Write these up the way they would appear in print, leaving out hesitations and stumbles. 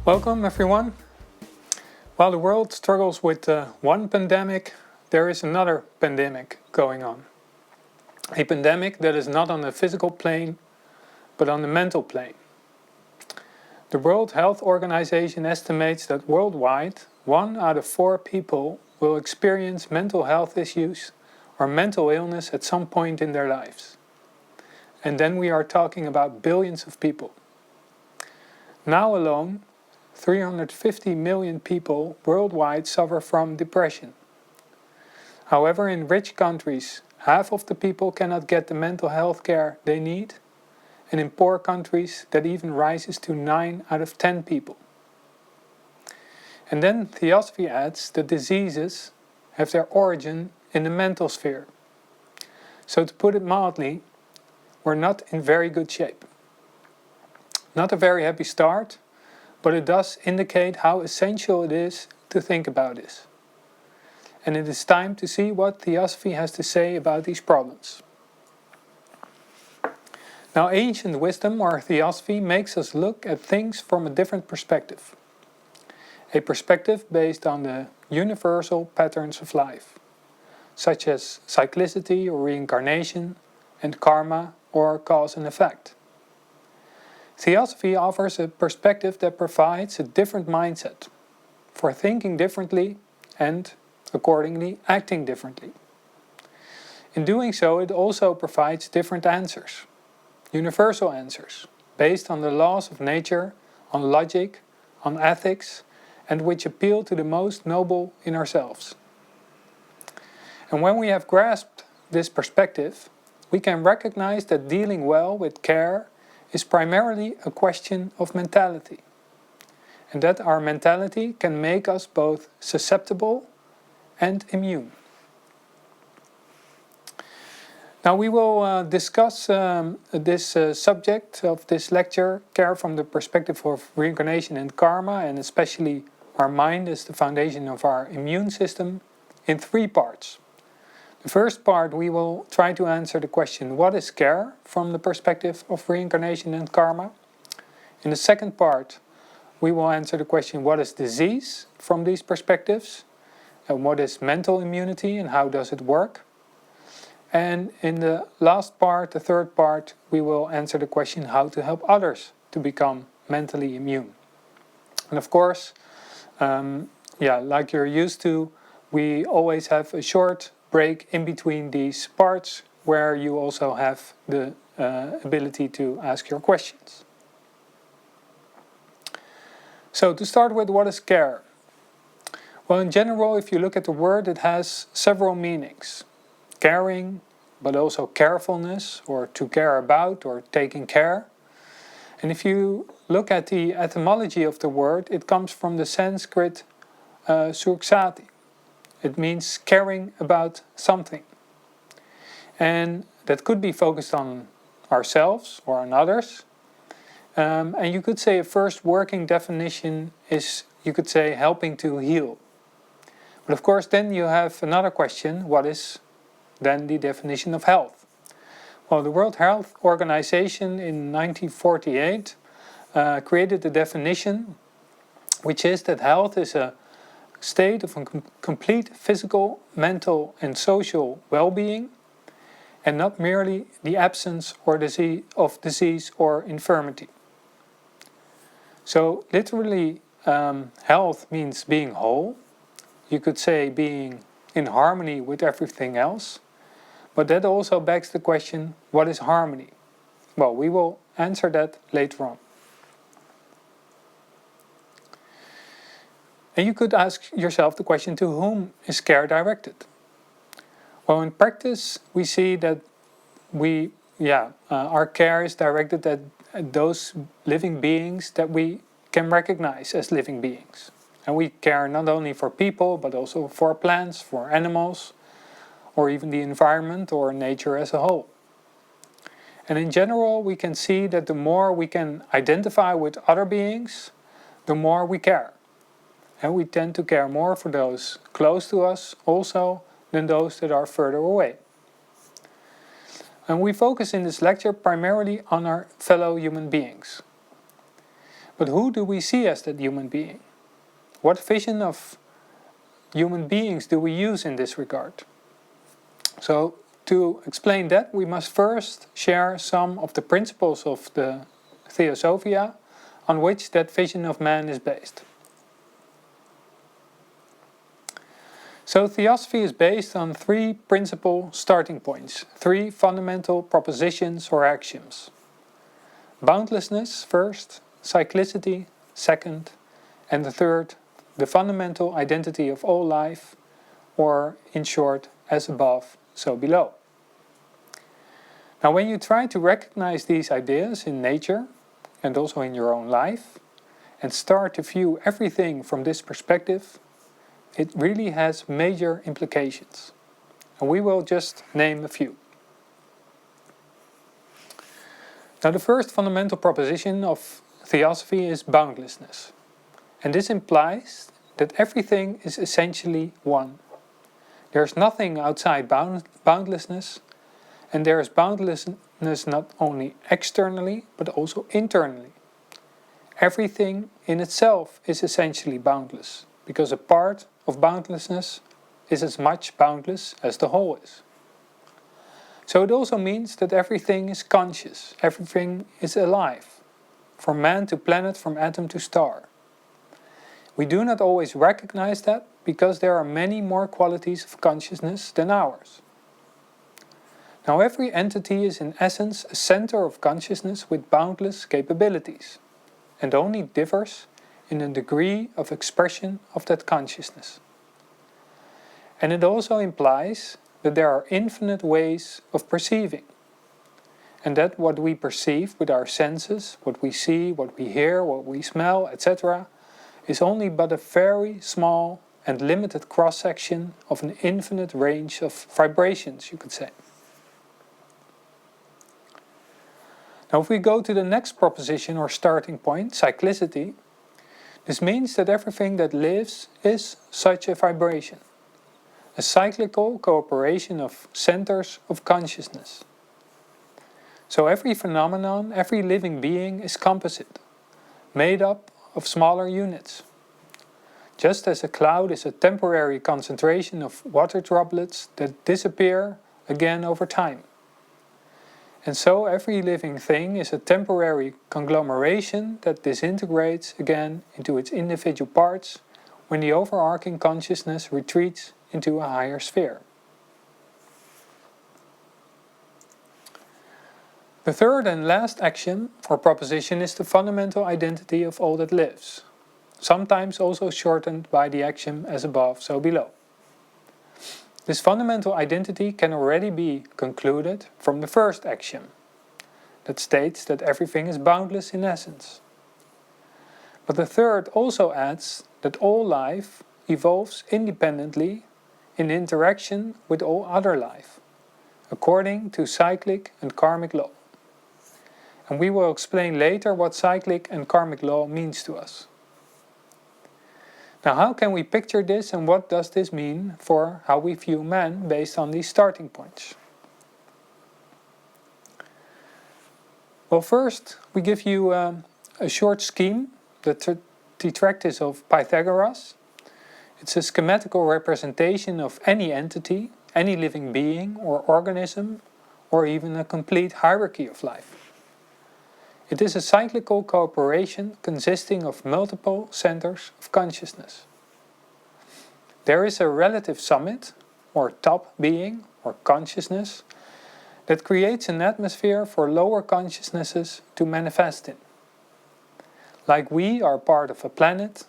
Welcome everyone. While the world struggles with one pandemic, there is another pandemic going on. A pandemic that is not on the physical plane, but on the mental plane. The World Health Organization estimates that worldwide, 1 out of 4 people will experience mental health issues or mental illness at some point in their lives. And then we are talking about billions of people. Now alone, 350 million people worldwide suffer from depression. However, in rich countries, half of the people cannot get the mental health care they need, and in poor countries that even rises to 9 out of 10 people. And then Theosophy adds that diseases have their origin in the mental sphere. So to put it mildly, we're not in very good shape. Not a very happy start, but it does indicate how essential it is to think about this. And it is time to see what Theosophy has to say about these problems. Now, ancient wisdom or Theosophy makes us look at things from a different perspective. A perspective based on the universal patterns of life, such as cyclicity or reincarnation, and karma or cause and effect. Theosophy offers a perspective that provides a different mindset for thinking differently and, accordingly, acting differently. In doing so, it also provides different answers, universal answers, based on the laws of nature, on logic, on ethics, and which appeal to the most noble in ourselves. And when we have grasped this perspective, we can recognize that dealing well with care is primarily a question of mentality, and that our mentality can make us both susceptible and immune. Now we will discuss this subject of this lecture, care from the perspective of reincarnation and karma, and especially our mind as the foundation of our immune system, in 3 parts. The first part we will try to answer the question, what is care from the perspective of reincarnation and karma? In the second part we will answer the question, what is disease from these perspectives? And what is mental immunity and how does it work? And in the last part, the third part, we will answer the question how to help others to become mentally immune. And of course, like you're used to, we always have a short break in between these parts where you also have the ability to ask your questions. So to start with, what is care? Well, in general, if you look at the word, it has several meanings. Caring, but also carefulness, or to care about, or taking care. And if you look at the etymology of the word, it comes from the Sanskrit suksati. It means caring about something. And that could be focused on ourselves or on others. And you could say a first working definition is, you could say, helping to heal. But of course then you have another question, what is then the definition of health? Well, the World Health Organization in 1948 created a definition, which is that health is a state of complete physical, mental and social well-being, and not merely the absence or of disease or infirmity. So literally, health means being whole. You could say being in harmony with everything else. But that also begs the question, what is harmony? Well, we will answer that later on. And you could ask yourself the question, to whom is care directed? Well, in practice, we see that our care is directed at those living beings that we can recognize as living beings. And we care not only for people, but also for plants, for animals, or even the environment or nature as a whole. And in general, we can see that the more we can identify with other beings, the more we care. And we tend to care more for those close to us also than those that are further away. And we focus in this lecture primarily on our fellow human beings. But who do we see as that human being? What vision of human beings do we use in this regard? So, to explain that, we must first share some of the principles of the Theosophia on which that vision of man is based. So Theosophy is based on three principal starting points, three fundamental propositions or axioms. Boundlessness first, cyclicity second, and the third, the fundamental identity of all life, or in short, as above, so below. Now when you try to recognize these ideas in nature, and also in your own life, and start to view everything from this perspective, it really has major implications. And we will just name a few. Now the first fundamental proposition of Theosophy is boundlessness. And this implies that everything is essentially one. There is nothing outside boundlessness, and there is boundlessness not only externally, but also internally. Everything in itself is essentially boundless, because a part of boundlessness is as much boundless as the whole is. So it also means that everything is conscious, everything is alive, from man to planet, from atom to star. We do not always recognize that because there are many more qualities of consciousness than ours. Now every entity is in essence a center of consciousness with boundless capabilities, and only differs in the degree of expression of that consciousness. And it also implies that there are infinite ways of perceiving, and that what we perceive with our senses, what we see, what we hear, what we smell, etc., is only but a very small and limited cross-section of an infinite range of vibrations, you could say. Now if we go to the next proposition or starting point, cyclicity, this means that everything that lives is such a vibration, a cyclical cooperation of centers of consciousness. So every phenomenon, every living being is composite, made up of smaller units. Just as a cloud is a temporary concentration of water droplets that disappear again over time. And so every living thing is a temporary conglomeration that disintegrates again into its individual parts when the overarching consciousness retreats into a higher sphere. The third and last axiom or proposition is the fundamental identity of all that lives, sometimes also shortened by the axiom as above, so below. This fundamental identity can already be concluded from the first axiom, that states that everything is boundless in essence. But the third also adds that all life evolves independently in interaction with all other life, according to cyclic and karmic law. And we will explain later what cyclic and karmic law means to us. Now how can we picture this and what does this mean for how we view man based on these starting points? Well, first we give you a short scheme, the Tetraktys of Pythagoras. It's a schematical representation of any entity, any living being or organism, or even a complete hierarchy of life. It is a cyclical cooperation consisting of multiple centers of consciousness. There is a relative summit, or top being, or consciousness, that creates an atmosphere for lower consciousnesses to manifest in. Like we are part of a planet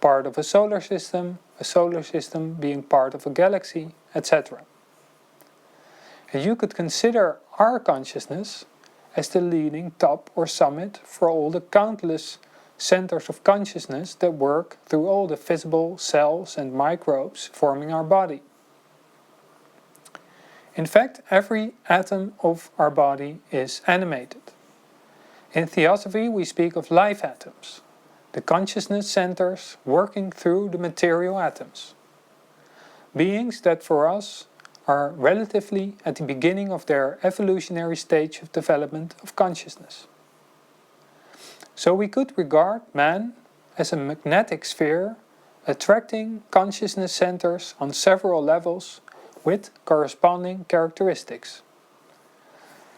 part of a solar system being part of a galaxy, etc. And you could consider our consciousness as the leading top or summit for all the countless centers of consciousness that work through all the visible cells and microbes forming our body. In fact, every atom of our body is animated. In Theosophy we speak of life atoms, the consciousness centers working through the material atoms. Beings that for us are relatively at the beginning of their evolutionary stage of development of consciousness. So we could regard man as a magnetic sphere attracting consciousness centers on several levels with corresponding characteristics.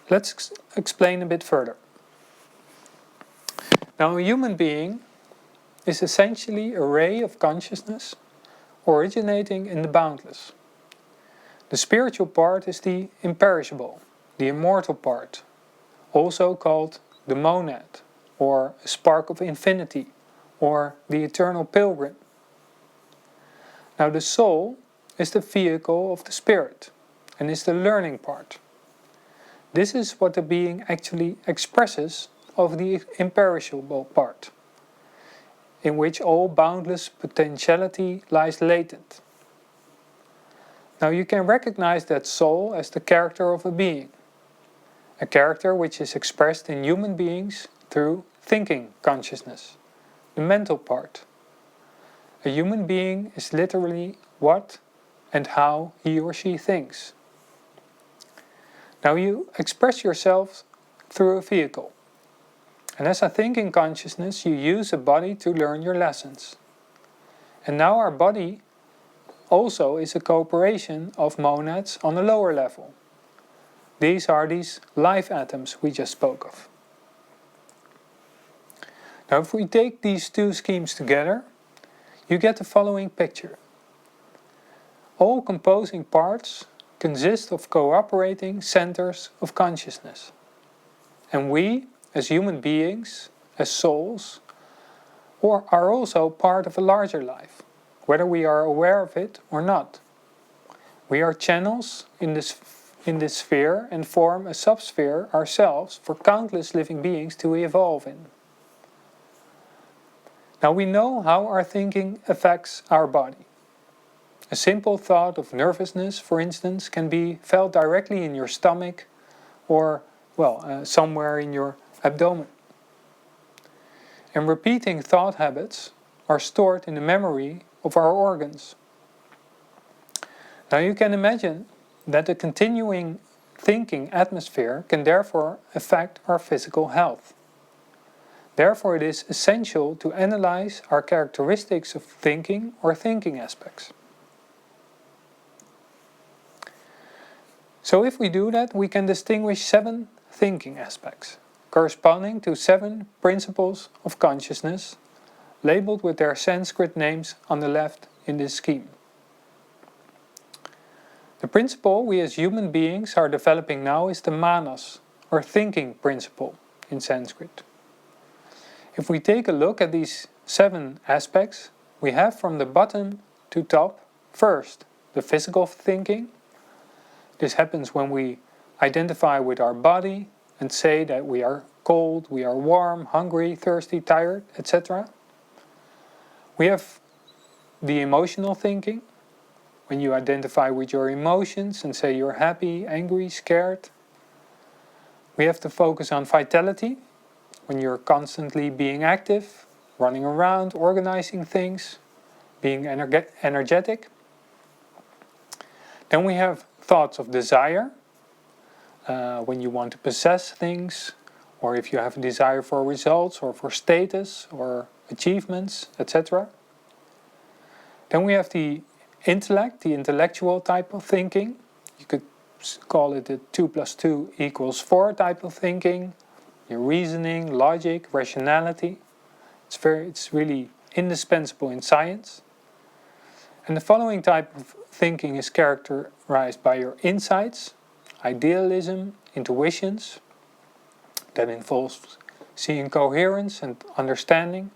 Let's explain a bit further. Now, a human being is essentially a ray of consciousness originating in the boundless. The spiritual part is the imperishable, the immortal part, also called the monad, or a spark of infinity, or the eternal pilgrim. Now, the soul is the vehicle of the spirit and is the learning part. This is what the being actually expresses of the imperishable part, in which all boundless potentiality lies latent. Now you can recognize that soul as the character of a being, a character which is expressed in human beings through thinking consciousness, the mental part. A human being is literally what and how he or she thinks. Now you express yourself through a vehicle. And as a thinking consciousness, you use a body to learn your lessons. And now our body also is a cooperation of monads on a lower level. These are these life atoms we just spoke of. Now if we take these two schemes together, you get the following picture. All composing parts consist of cooperating centers of consciousness. And we, as human beings, as souls, are also part of a larger life, whether we are aware of it or not. We are channels in this sphere and form a subsphere ourselves for countless living beings to evolve in. Now we know how our thinking affects our body. A simple thought of nervousness, for instance, can be felt directly in your stomach or, somewhere in your abdomen. And repeating thought habits are stored in the memory of our organs. Now you can imagine that a continuing thinking atmosphere can therefore affect our physical health. Therefore it is essential to analyze our characteristics of thinking or thinking aspects. So if we do that, we can distinguish 7 thinking aspects, corresponding to 7 principles of consciousness, labeled with their Sanskrit names on the left in this scheme. The principle we as human beings are developing now is the manas, or thinking principle in Sanskrit. If we take a look at these 7 aspects, we have from the bottom to top, first, the physical thinking. This happens when we identify with our body and say that we are cold, we are warm, hungry, thirsty, tired, etc. We have the emotional thinking, when you identify with your emotions and say you're happy, angry, scared. We have to focus on vitality, when you're constantly being active, running around, organizing things, being energetic. Then we have thoughts of desire, when you want to possess things, or if you have a desire for results or for status or achievements, etc. Then we have the intellect, the intellectual type of thinking. You could call it the 2 + 2 = 4 type of thinking. Your reasoning, logic, rationality. It's really indispensable in science. And the following type of thinking is characterized by your insights, idealism, intuitions. That involves seeing coherence and understanding.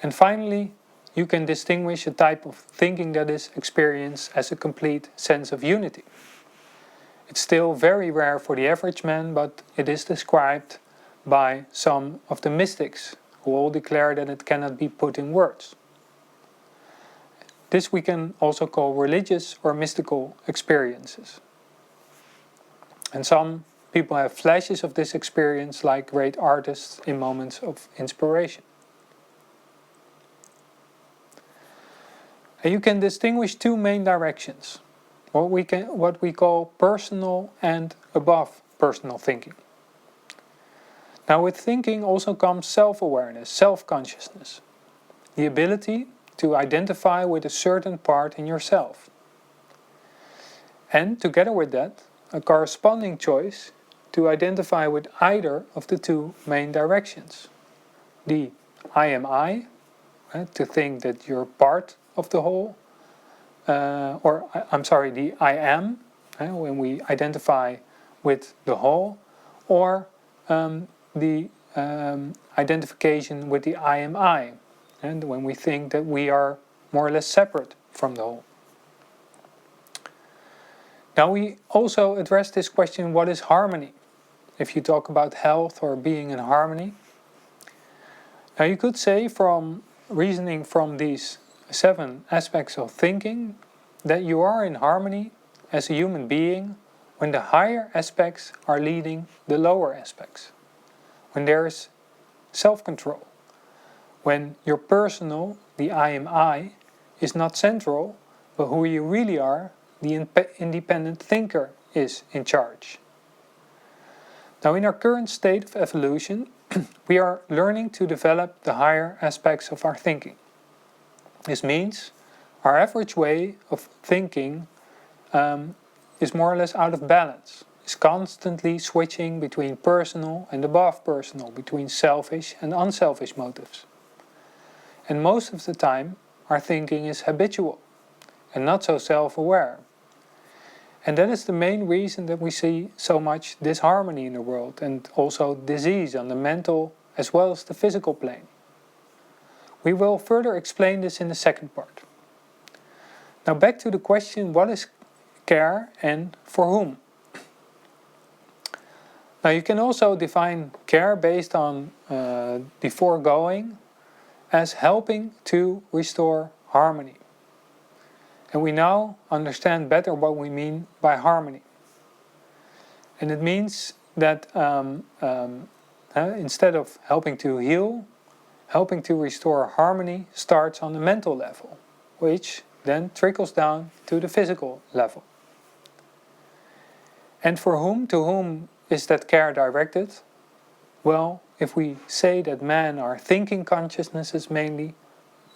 And finally, you can distinguish a type of thinking that is experienced as a complete sense of unity. It's still very rare for the average man, but it is described by some of the mystics, who all declare that it cannot be put in words. This we can also call religious or mystical experiences. And some people have flashes of this experience, like great artists in moments of inspiration. And you can distinguish 2 main directions, what we call personal and above personal thinking. Now with thinking also comes self-awareness, self-consciousness, the ability to identify with a certain part in yourself. And together with that, a corresponding choice to identify with either of the two main directions. The I am I, to think that you're part of the whole, the I am, when we identify with the whole, or the identification with the I am I, and when we think that we are more or less separate from the whole. Now we also address this question, what is harmony? If you talk about health or being in harmony. Now you could say, from reasoning from these 7 aspects of thinking, that you are in harmony as a human being when the higher aspects are leading the lower aspects. When there is self-control. When your personal, the I am I, is not central, but who you really are, the independent thinker, is in charge. Now in our current state of evolution, we are learning to develop the higher aspects of our thinking. This means our average way of thinking is more or less out of balance, is constantly switching between personal and above personal, between selfish and unselfish motives. And most of the time our thinking is habitual and not so self-aware. And that is the main reason that we see so much disharmony in the world, and also disease on the mental as well as the physical plane. We will further explain this in the second part. Now back to the question, what is care and for whom? Now you can also define care based on the foregoing as helping to restore harmony. And we now understand better what we mean by harmony. And it means that instead of helping to heal, helping to restore harmony starts on the mental level, which then trickles down to the physical level. And for whom, to whom is that care directed? Well, if we say that men are thinking consciousnesses mainly,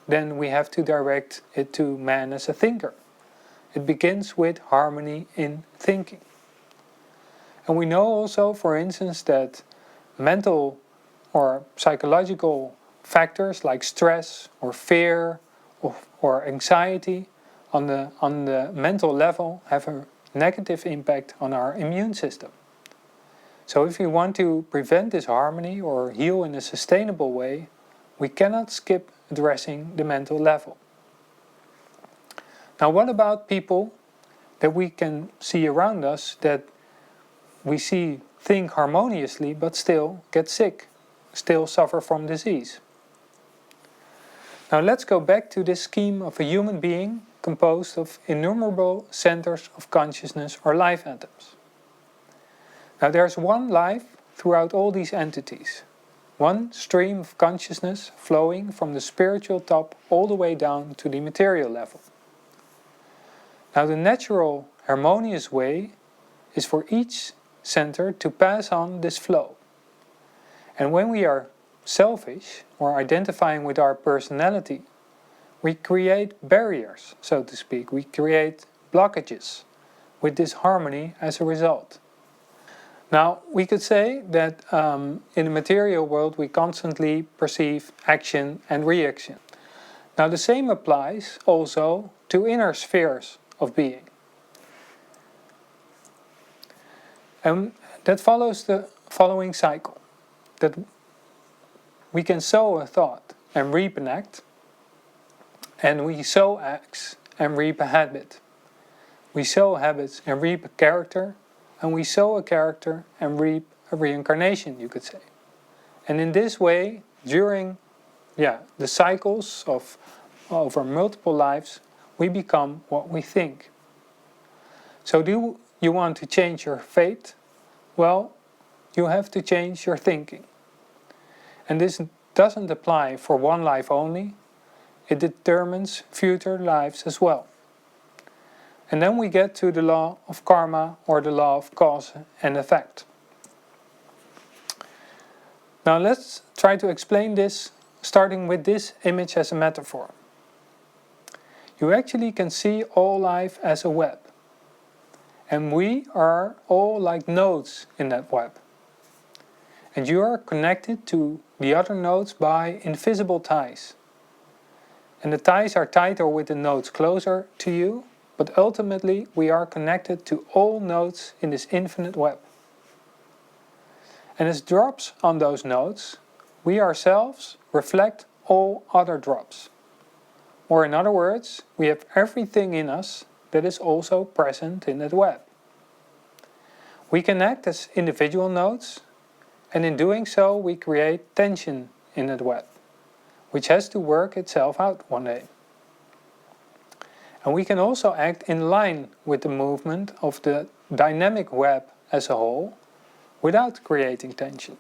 then we have to direct it to man as a thinker. It begins with harmony in thinking. And we know also, for instance, that mental or psychological factors like stress or fear or anxiety on the mental level have a negative impact on our immune system. So if we want to prevent disharmony or heal in a sustainable way, we cannot skip addressing the mental level. Now what about people that we can see around us that we see think harmoniously but still get sick, still suffer from disease? Now let's go back to this scheme of a human being composed of innumerable centers of consciousness or life atoms. Now there's one life throughout all these entities. One stream of consciousness flowing from the spiritual top all the way down to the material level. Now the natural, harmonious way is for each center to pass on this flow. And when we are selfish or identifying with our personality, we create barriers, so to speak. We create blockages with disharmony as a result. Now, we could say that in the material world we constantly perceive action and reaction. Now, the same applies also to inner spheres of being. And that follows the following cycle. That we can sow a thought and reap an act, and we sow acts and reap a habit. We sow habits and reap a character, and we sow a character and reap a reincarnation, you could say. And in this way, during the cycles of over multiple lives, we become what we think. So do you want to change your fate? Well, you have to change your thinking. And this doesn't apply for one life only, it determines future lives as well. And then we get to the law of karma, or the law of cause and effect. Now let's try to explain this, starting with this image as a metaphor. You actually can see all life as a web. And we are all like nodes in that web. And you are connected to the other nodes by invisible ties. And the ties are tighter with the nodes closer to you, but ultimately we are connected to all nodes in this infinite web. And as drops on those nodes, we ourselves reflect all other drops. Or in other words, we have everything in us that is also present in that web. We can act as individual nodes, and in doing so we create tension in that web, which has to work itself out one day. And we can also act in line with the movement of the dynamic web as a whole, without creating tension.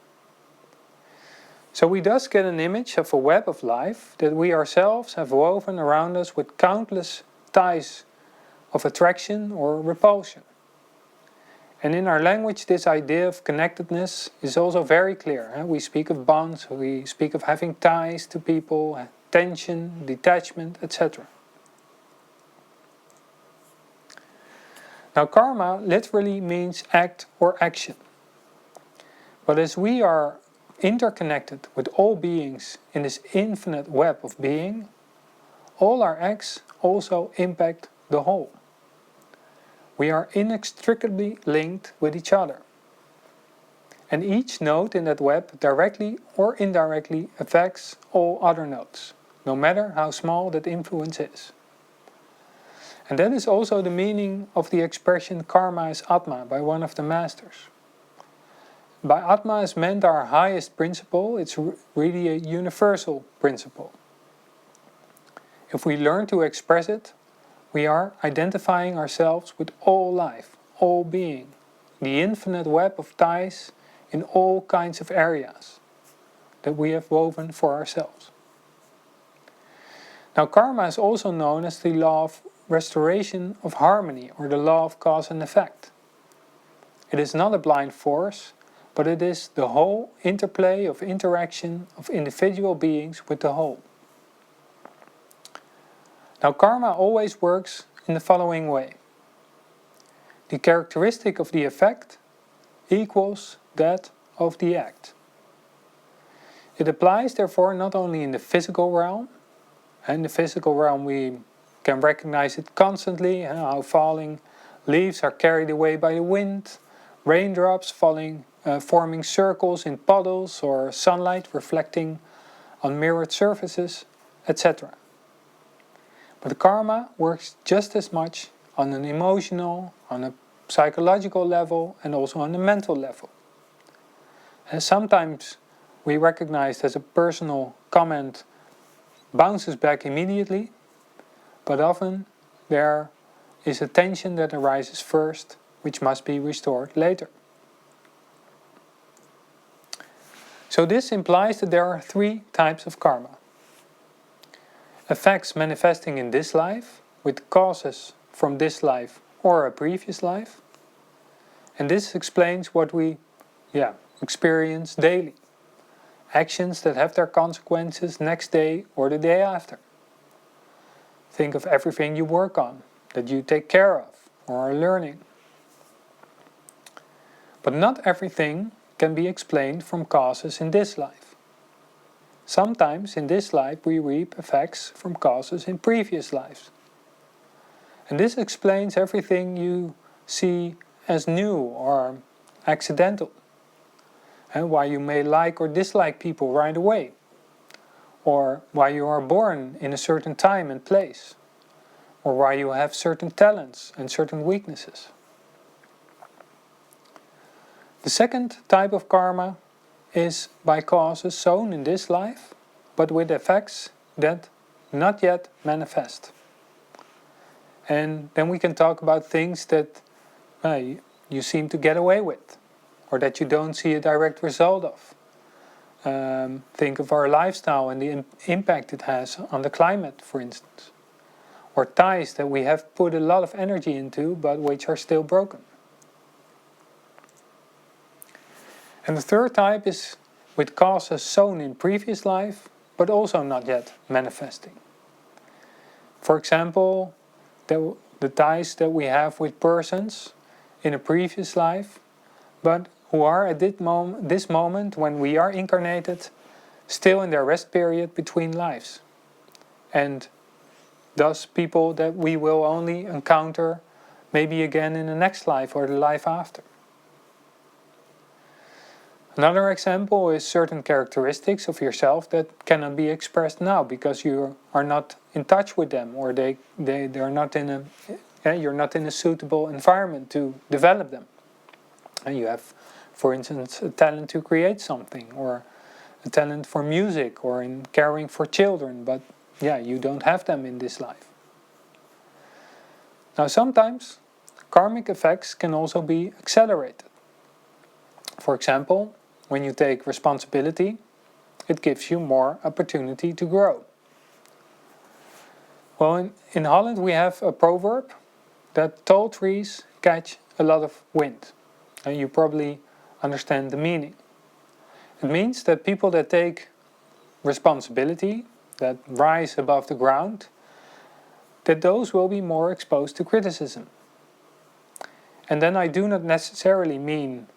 So we thus get an image of a web of life that we ourselves have woven around us with countless ties of attraction or repulsion. And in our language, this idea of connectedness is also very clear. We speak of bonds, we speak of having ties to people, tension, detachment, etc. Now, karma literally means act or action. But as we are interconnected with all beings in this infinite web of being, all our acts also impact the whole. We are inextricably linked with each other. And each node in that web directly or indirectly affects all other nodes, no matter how small that influence is. And that is also the meaning of the expression karma is Atma by one of the masters. By Atma is meant our highest principle, it's really a universal principle. If we learn to express it, we are identifying ourselves with all life, all being, the infinite web of ties in all kinds of areas that we have woven for ourselves. Now, karma is also known as the law of restoration of harmony, or the law of cause and effect. It is not a blind force, but it is the whole interplay of interaction of individual beings with the whole. Now, karma always works in the following way. The characteristic of the effect equals that of the act. It applies, therefore, not only in the physical realm. In the physical realm we can recognize it constantly, how falling leaves are carried away by the wind, raindrops falling, forming circles in puddles, or sunlight reflecting on mirrored surfaces, etc. But karma works just as much on an emotional, on a psychological level, and also on a mental level. And sometimes we recognize that a personal comment bounces back immediately, but often there is a tension that arises first, which must be restored later. So this implies that there are three types of karma. Effects manifesting in this life, with causes from this life or a previous life. And this explains what we experience daily. Actions that have their consequences next day or the day after. Think of everything you work on, that you take care of or are learning. But not everything can be explained from causes in this life. Sometimes in this life we reap effects from causes in previous lives. And this explains everything you see as new or accidental. And why you may like or dislike people right away. Or why you are born in a certain time and place. Or why you have certain talents and certain weaknesses. The second type of karma is by causes sown in this life, but with effects that not yet manifest. And then we can talk about things that you seem to get away with, or that you don't see a direct result of. Think of our lifestyle and the impact it has on the climate, for instance. Or ties that we have put a lot of energy into, but which are still broken. And the third type is with causes sown in previous life, but also not yet manifesting. For example, the ties that we have with persons in a previous life, but who are at this moment when we are incarnated, still in their rest period between lives. And thus people that we will only encounter maybe again in the next life or the life after. Another example is certain characteristics of yourself that cannot be expressed now because you are not in touch with them, or they're not in you're not in a suitable environment to develop them. And you have, for instance, a talent to create something, or a talent for music, or in caring for children, but you don't have them in this life. Now sometimes karmic effects can also be accelerated. For example, when you take responsibility, it gives you more opportunity to grow. Well, in Holland we have a proverb that tall trees catch a lot of wind. And you probably understand the meaning. It means that people that take responsibility, that rise above the ground, that those will be more exposed to criticism. And then I do not necessarily mean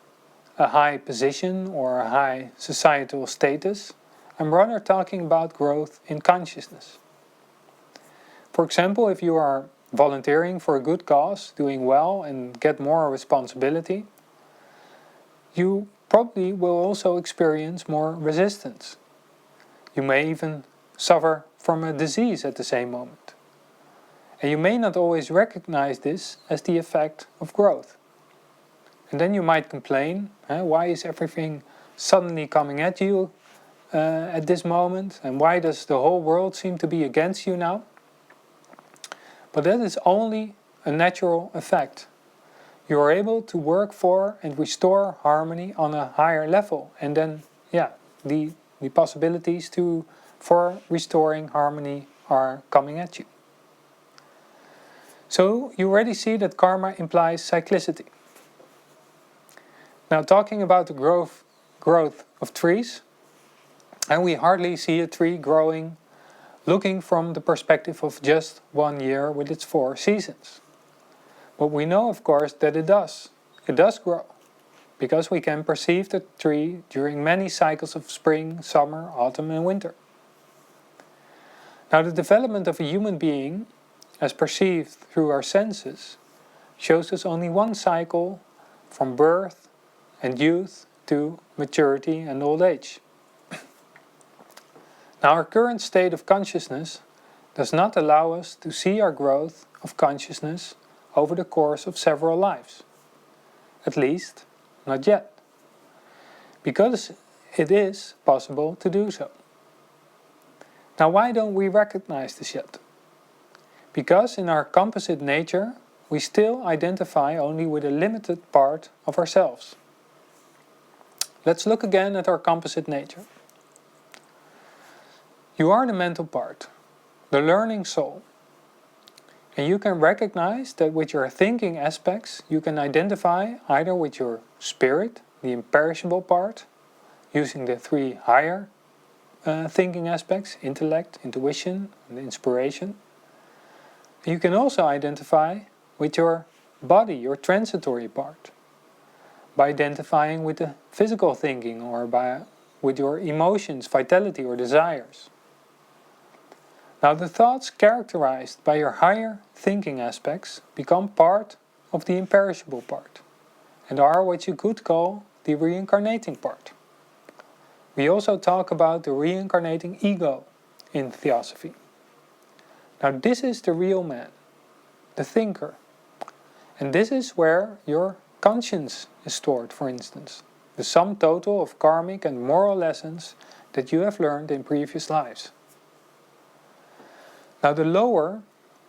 a high position or a high societal status. I'm rather talking about growth in consciousness. For example, if you are volunteering for a good cause, doing well and get more responsibility, you probably will also experience more resistance. You may even suffer from a disease at the same moment. And you may not always recognize this as the effect of growth. And then you might complain, why is everything suddenly coming at you at this moment? And why does the whole world seem to be against you now? But that is only a natural effect. You are able to work for and restore harmony on a higher level. And then, the possibilities for restoring harmony are coming at you. So you already see that karma implies cyclicity. Now talking about the growth of trees, and we hardly see a tree growing looking from the perspective of just 1 year with its 4 seasons. But we know of course that it does. It does grow, because we can perceive the tree during many cycles of spring, summer, autumn and winter. Now the development of a human being, as perceived through our senses, shows us only one cycle from birth and youth to maturity and old age. Now our current state of consciousness does not allow us to see our growth of consciousness over the course of several lives. At least, not yet. Because it is possible to do so. Now why don't we recognize this yet? Because in our composite nature, we still identify only with a limited part of ourselves. Let's look again at our composite nature. You are the mental part, the learning soul. And you can recognize that with your thinking aspects, you can identify either with your spirit, the imperishable part, using the 3 higher thinking aspects, intellect, intuition, and inspiration. And you can also identify with your body, your transitory part, by identifying with the physical thinking or with your emotions, vitality or desires. Now the thoughts characterized by your higher thinking aspects become part of the imperishable part and are what you could call the reincarnating part. We also talk about the reincarnating ego in Theosophy. Now this is the real man, the thinker. And this is where your conscience is stored, for instance. The sum total of karmic and moral lessons that you have learned in previous lives. Now the lower,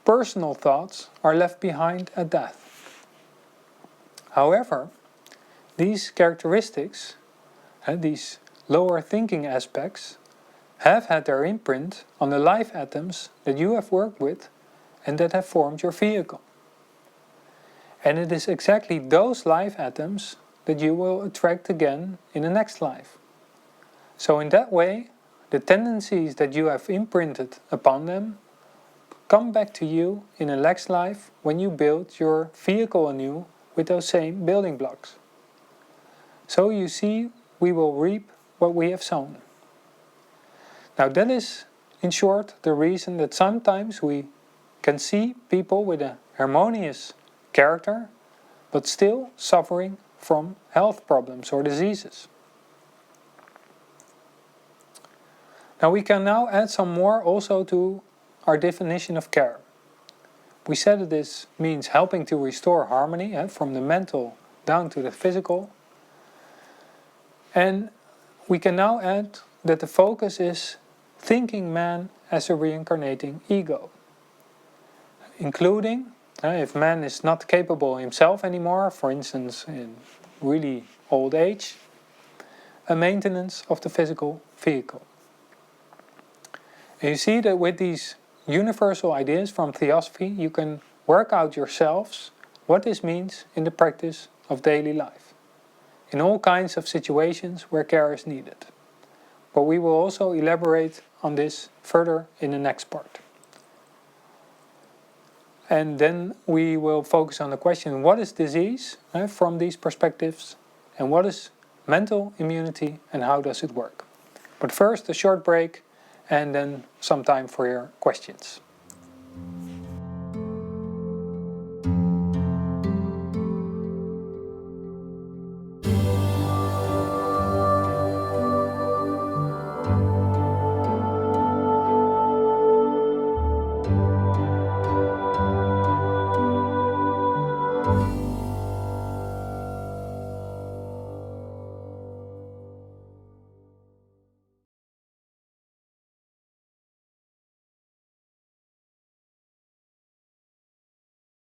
personal thoughts are left behind at death. However, these characteristics, these lower thinking aspects, have had their imprint on the life atoms that you have worked with and that have formed your vehicle. And it is exactly those life atoms that you will attract again in the next life. So in that way, the tendencies that you have imprinted upon them come back to you in a next life when you build your vehicle anew with those same building blocks. So you see, we will reap what we have sown. Now that is, in short, the reason that sometimes we can see people with a harmonious character, but still suffering from health problems or diseases. Now we can now add some more also to our definition of care. We said that this means helping to restore harmony from the mental down to the physical. And we can now add that the focus is thinking man as a reincarnating ego. Including, if man is not capable himself anymore, for instance in really old age, a maintenance of the physical vehicle. And you see that with these universal ideas from Theosophy, you can work out yourselves what this means in the practice of daily life, in all kinds of situations where care is needed. But we will also elaborate on this further in the next part. And then we will focus on the question, what is disease from these perspectives, and what is mental immunity and how does it work? But first a short break and then some time for your questions.